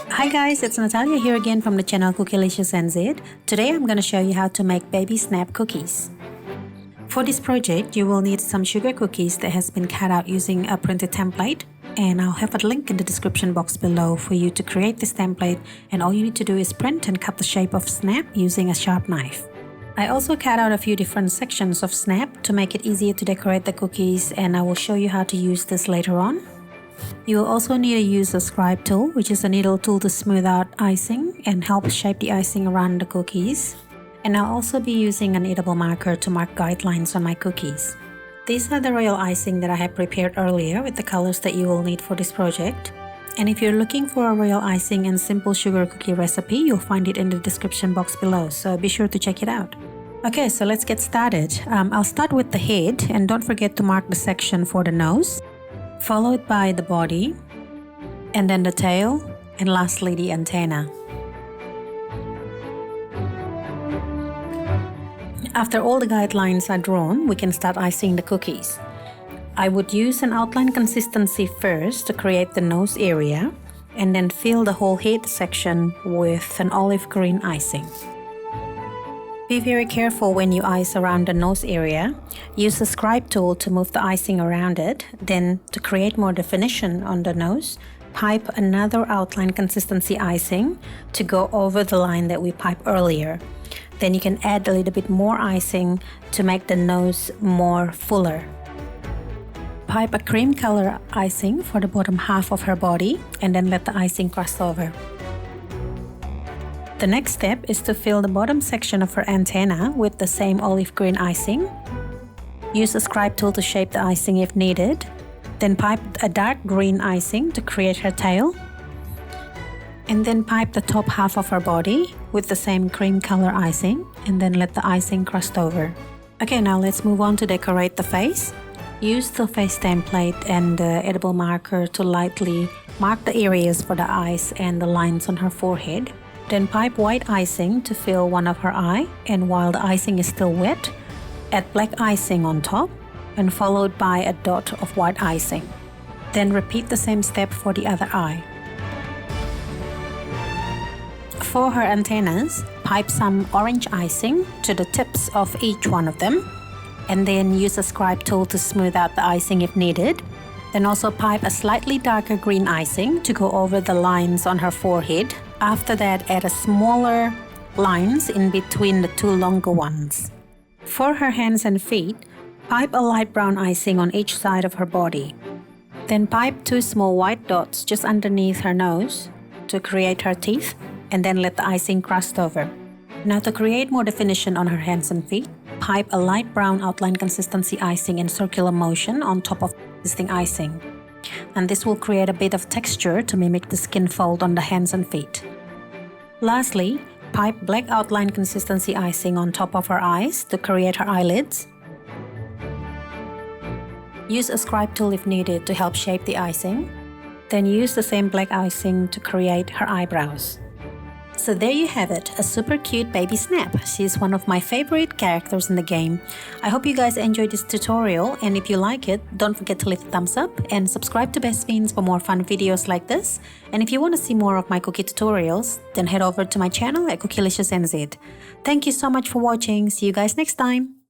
Hi guys, it's Natalia here again from the channel Cookylicious NZ. Today I'm going to show you how to make baby snap cookies. For this project, you will need some sugar cookies that has been cut out using a printed template, and I'll have a link in the description box below for you to create this template, and all you need to do is print and cut the shape of snap using a sharp knife. I also cut out a few different sections of snap to make it easier to decorate the cookies, and I will show you how to use this later on. You will also need to use the Scribe tool, which is a needle tool to smooth out icing and help shape the icing around the cookies. And I'll also be using an edible marker to mark guidelines on my cookies. These are the royal icing that I have prepared earlier with the colors that you will need for this project. And if you're looking for a royal icing and simple sugar cookie recipe, you'll find it in the description box below, so be sure to check it out. Okay, so let's get started. I'll start with the head, and don't forget to mark the section for the nose, followed by the body, and then the tail, and lastly the antenna. After all the guidelines are drawn, we can start icing the cookies. I would use an outline consistency first to create the nose area, and then fill the whole head section with an olive green icing. Be very careful when you ice around the nose area. Use the Scribe tool to move the icing around it. Then, to create more definition on the nose, pipe another outline consistency icing to go over the line that we piped earlier. Then you can add a little bit more icing to make the nose more fuller. Pipe a cream color icing for the bottom half of her body, and then let the icing cross over. The next step is to fill the bottom section of her antenna with the same olive green icing. Use the Scribe tool to shape the icing if needed. Then pipe a dark green icing to create her tail. And then pipe the top half of her body with the same cream color icing, and then let the icing crust over. Okay, now let's move on to decorate the face. Use the face template and the edible marker to lightly mark the areas for the eyes and the lines on her forehead. Then pipe white icing to fill one of her eye, and while the icing is still wet, add black icing on top, and followed by a dot of white icing. Then repeat the same step for the other eye. For her antennas, pipe some orange icing to the tips of each one of them, and then use the Scribe tool to smooth out the icing if needed. Then also pipe a slightly darker green icing to go over the lines on her forehead. After that, add a smaller lines in between the two longer ones. For her hands and feet, pipe a light brown icing on each side of her body. Then pipe two small white dots just underneath her nose to create her teeth, and then let the icing crust over. Now, to create more definition on her hands and feet, pipe a light brown outline consistency icing in circular motion on top of existing icing. And this will create a bit of texture to mimic the skin fold on the hands and feet. Lastly, pipe black outline consistency icing on top of her eyes to create her eyelids. Use a Scribe tool if needed to help shape the icing. Then use the same black icing to create her eyebrows. So there you have it, a super cute baby snap. She's one of my favorite characters in the game. I hope you guys enjoyed this tutorial, and if you like it, don't forget to leave a thumbs up and subscribe to Best Fiends for more fun videos like this. And if you want to see more of my cookie tutorials, then head over to my channel at Cookylicious NZ. Thank you so much for watching. See you guys next time.